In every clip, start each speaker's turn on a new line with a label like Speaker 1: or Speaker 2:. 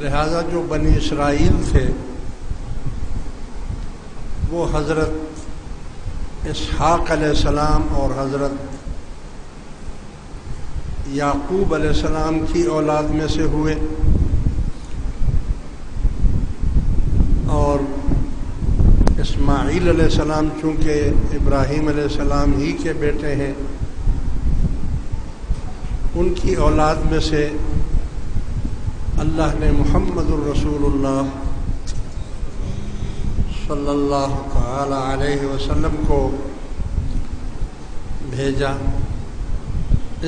Speaker 1: لہذا جو بنی اسرائیل تھے وہ حضرت اسحاق علیہ السلام اور حضرت یعقوب علیہ السلام کی اولاد میں سے ہوئے، اور اسماعیل علیہ السلام چونکہ ابراہیم علیہ السلام ہی کے بیٹے ہیں، ان کی اولاد میں سے اللہ نے محمد الرسول اللہ صلی اللہ تعالی علیہ وسلم کو بھیجا۔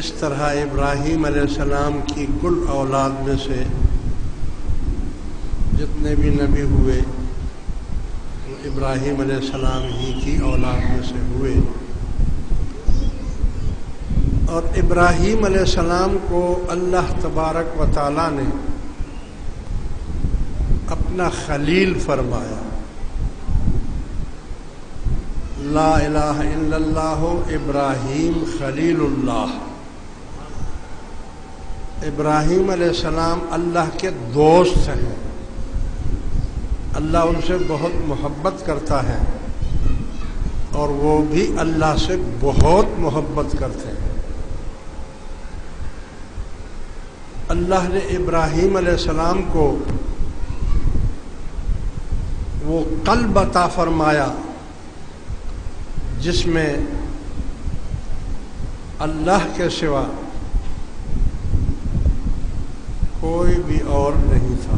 Speaker 1: اس طرح ابراہیم علیہ السلام کی کل اولاد میں سے جتنے بھی نبی ہوئے وہ ابراہیم علیہ السلام ہی کی اولاد میں سے ہوئے، اور ابراہیم علیہ السلام کو اللہ تبارک و تعالی نے اپنا خلیل فرمایا۔ لا الہ الا اللہ ابراہیم خلیل اللہ۔ ابراہیم علیہ السلام اللہ کے دوست ہیں، اللہ ان سے بہت محبت کرتا ہے اور وہ بھی اللہ سے بہت محبت کرتے ہیں۔ اللہ نے ابراہیم علیہ السلام کو وہ قلب عطا فرمایا جس میں اللہ کے سوا کوئی بھی اور نہیں تھا۔